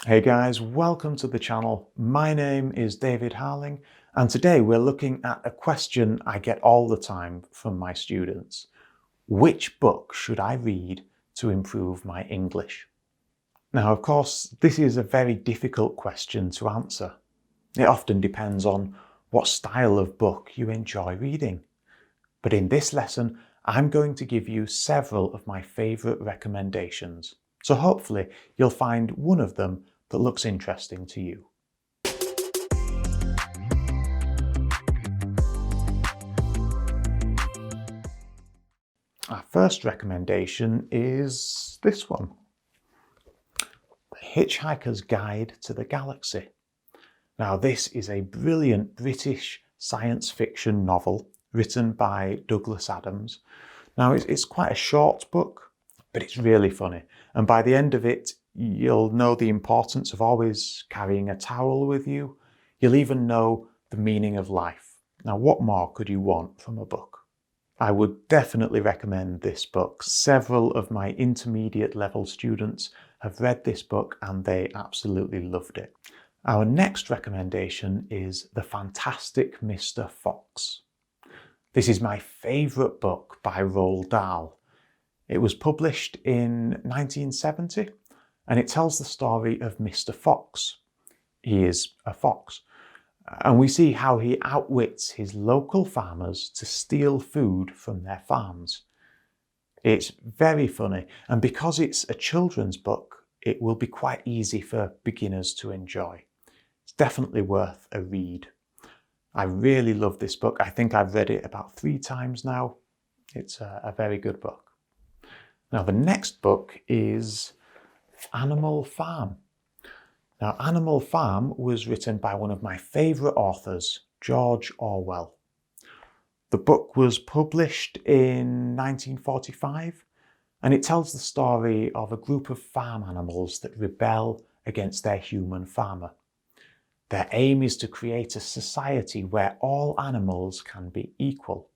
Hey guys, welcome to the channel. My name is David Harling, and today we're looking at a question I get all the time from my students. Which book should I read to improve my English? Now, of course, this is a very difficult question to answer. It often depends on what style of book you enjoy reading. But in this lesson, I'm going to give you several of my favourite recommendations. So hopefully you'll find one of them that looks interesting to you. Our first recommendation is this one, The Hitchhiker's Guide to the Galaxy. Now, this is a brilliant British science fiction novel written by Douglas Adams. Now, it's quite a short book, but it's really funny. And by the end of it, you'll know the importance of always carrying a towel with you. You'll even know the meaning of life. Now, what more could you want from a book? I would definitely recommend this book. Several of my intermediate level students have read this book and they absolutely loved it. Our next recommendation is The Fantastic Mr. Fox. This is my favourite book by Roald Dahl. It was published in 1970 and it tells the story of Mr. Fox. He is a fox, and we see how he outwits his local farmers to steal food from their farms. It's very funny, and because it's a children's book, it will be quite easy for beginners to enjoy. It's definitely worth a read. I really love this book. I think I've read it about 3 times now. It's a very good book. Now, the next book is Animal Farm. Now, Animal Farm was written by one of my favourite authors, George Orwell. The book was published in 1945, and it tells the story of a group of farm animals that rebel against their human farmer. Their aim is to create a society where all animals can be equal.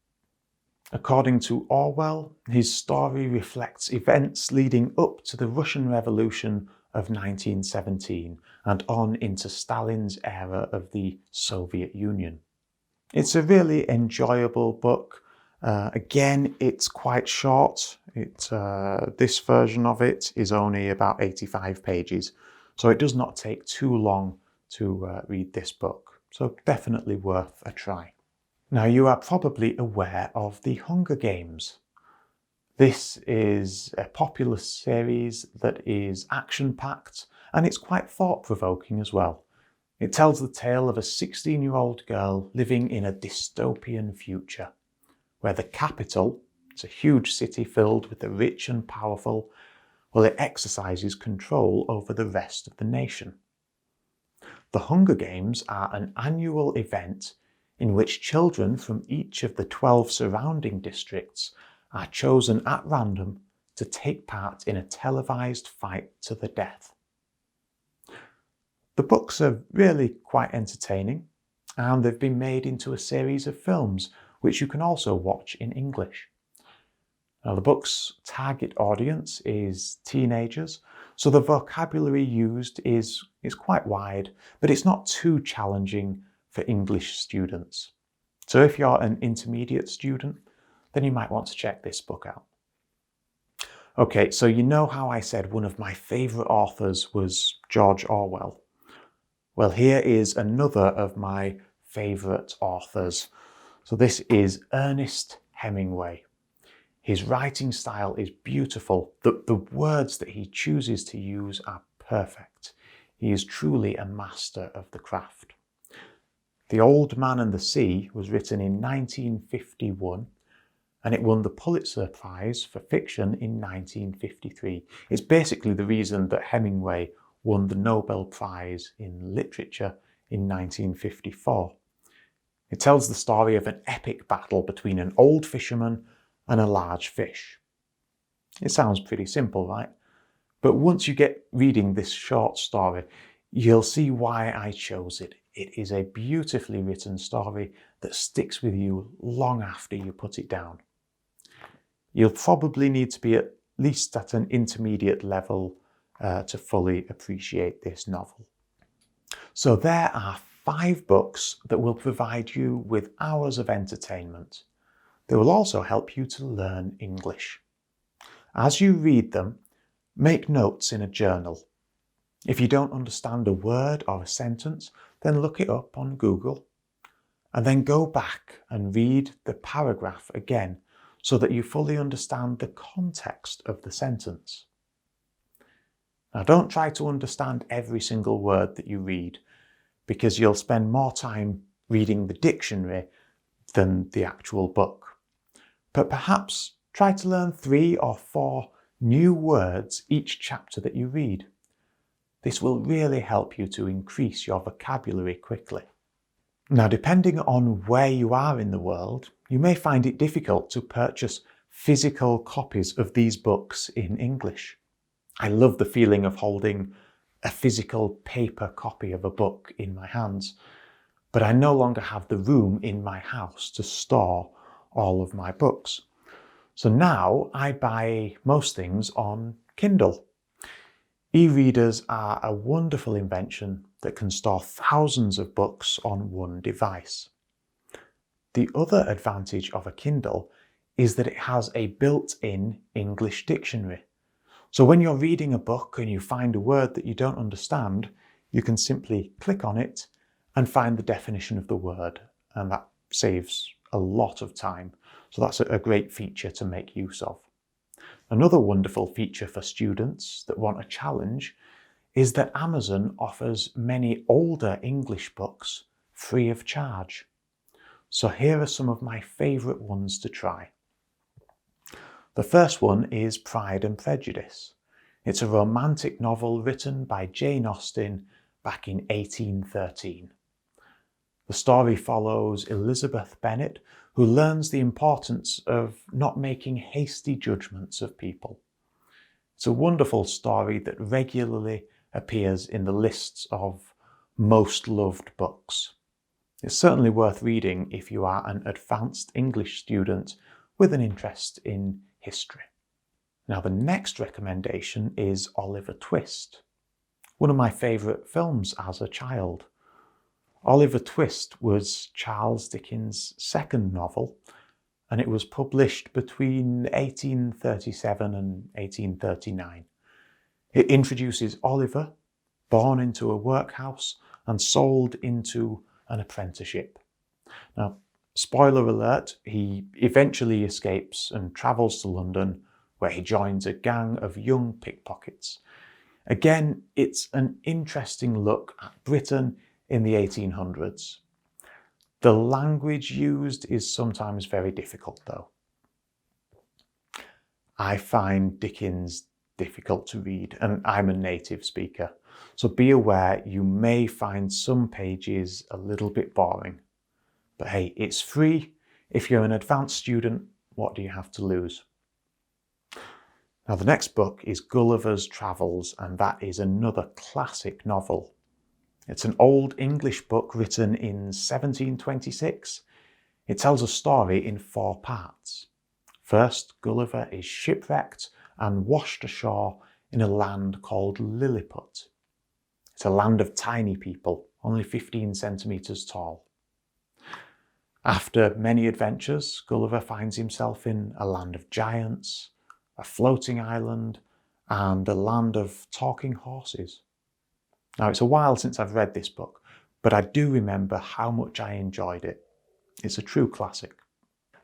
According to Orwell, his story reflects events leading up to the Russian Revolution of 1917 and on into Stalin's era of the Soviet Union. It's a really enjoyable book. Again, it's quite short. This version of it is only about 85 pages, so it does not take too long to read this book. So definitely worth a try. Now, you are probably aware of The Hunger Games. This is a popular series that is action-packed and it's quite thought-provoking as well. It tells the tale of a 16-year-old girl living in a dystopian future where the capital, it's a huge city filled with the rich and powerful, well, it exercises control over the rest of the nation. The Hunger Games are an annual event in which children from each of the 12 surrounding districts are chosen at random to take part in a televised fight to the death. The books are really quite entertaining, and they've been made into a series of films which you can also watch in English. Now, the book's target audience is teenagers, so the vocabulary used is quite wide, but it's not too challenging for English students. So if you're an intermediate student, then you might want to check this book out. Okay, so you know how I said one of my favourite authors was George Orwell? Well, here is another of my favourite authors. So this is Ernest Hemingway. His writing style is beautiful. The words that he chooses to use are perfect. He is truly a master of the craft. The Old Man and the Sea was written in 1951 and it won the Pulitzer Prize for fiction in 1953. It's basically the reason that Hemingway won the Nobel Prize in Literature in 1954. It tells the story of an epic battle between an old fisherman and a large fish. It sounds pretty simple, right? But once you get reading this short story, you'll see why I chose it. It is a beautifully written story that sticks with you long after you put it down. You'll probably need to be at least at an intermediate level to fully appreciate this novel. So there are 5 books that will provide you with hours of entertainment. They will also help you to learn English. As you read them, make notes in a journal. If you don't understand a word or a sentence, then look it up on Google. And then go back and read the paragraph again so that you fully understand the context of the sentence. Now, don't try to understand every single word that you read, because you'll spend more time reading the dictionary than the actual book. But perhaps try to learn 3 or 4 new words each chapter that you read. This will really help you to increase your vocabulary quickly. Now, depending on where you are in the world, you may find it difficult to purchase physical copies of these books in English. I love the feeling of holding a physical paper copy of a book in my hands, but I no longer have the room in my house to store all of my books. So now I buy most things on Kindle. E-readers are a wonderful invention that can store thousands of books on one device. The other advantage of a Kindle is that it has a built-in English dictionary. So when you're reading a book and you find a word that you don't understand, you can simply click on it and find the definition of the word, and that saves a lot of time. So that's a great feature to make use of. Another wonderful feature for students that want a challenge is that Amazon offers many older English books free of charge. So here are some of my favourite ones to try. The first one is Pride and Prejudice. It's a romantic novel written by Jane Austen back in 1813. The story follows Elizabeth Bennet, who learns the importance of not making hasty judgments of people. It's a wonderful story that regularly appears in the lists of most loved books. It's certainly worth reading if you are an advanced English student with an interest in history. Now, the next recommendation is Oliver Twist, one of my favourite films as a child. Oliver Twist was Charles Dickens' second novel, and it was published between 1837 and 1839. It introduces Oliver, born into a workhouse and sold into an apprenticeship. Now, spoiler alert, he eventually escapes and travels to London, where he joins a gang of young pickpockets. Again, it's an interesting look at Britain in the 1800s. The language used is sometimes very difficult, though. I find Dickens difficult to read, and I'm a native speaker, so be aware you may find some pages a little bit boring. But hey, it's free. If you're an advanced student, what do you have to lose? Now, the next book is Gulliver's Travels, and that is another classic novel. It's an old English book written in 1726. It tells a story in 4 parts. First, Gulliver is shipwrecked and washed ashore in a land called Lilliput. It's a land of tiny people, only 15 centimetres tall. After many adventures, Gulliver finds himself in a land of giants, a floating island, and a land of talking horses. Now, it's a while since I've read this book, but I do remember how much I enjoyed it. It's a true classic.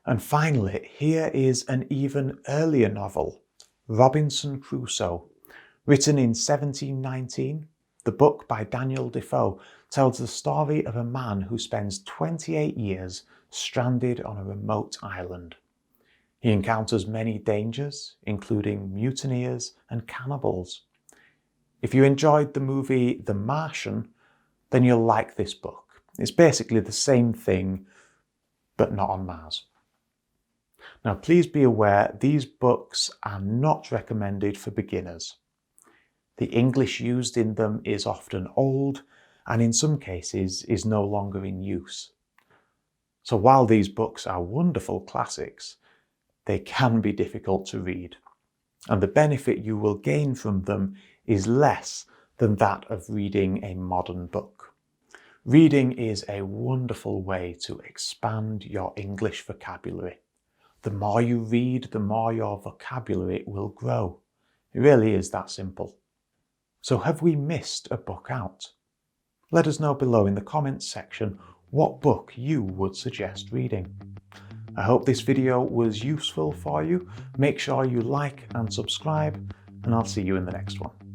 And finally, here is an even earlier novel, Robinson Crusoe. Written in 1719, the book by Daniel Defoe tells the story of a man who spends 28 years stranded on a remote island. He encounters many dangers, including mutineers and cannibals. If you enjoyed the movie The Martian, then you'll like this book. It's basically the same thing, but not on Mars. Now, please be aware these books are not recommended for beginners. The English used in them is often old, and in some cases is no longer in use. So while these books are wonderful classics, they can be difficult to read. And the benefit you will gain from them is less than that of reading a modern book. Reading is a wonderful way to expand your English vocabulary. The more you read, the more your vocabulary will grow. It really is that simple. So have we missed a book out? Let us know below in the comments section what book you would suggest reading. I hope this video was useful for you. Make sure you like and subscribe, and I'll see you in the next one.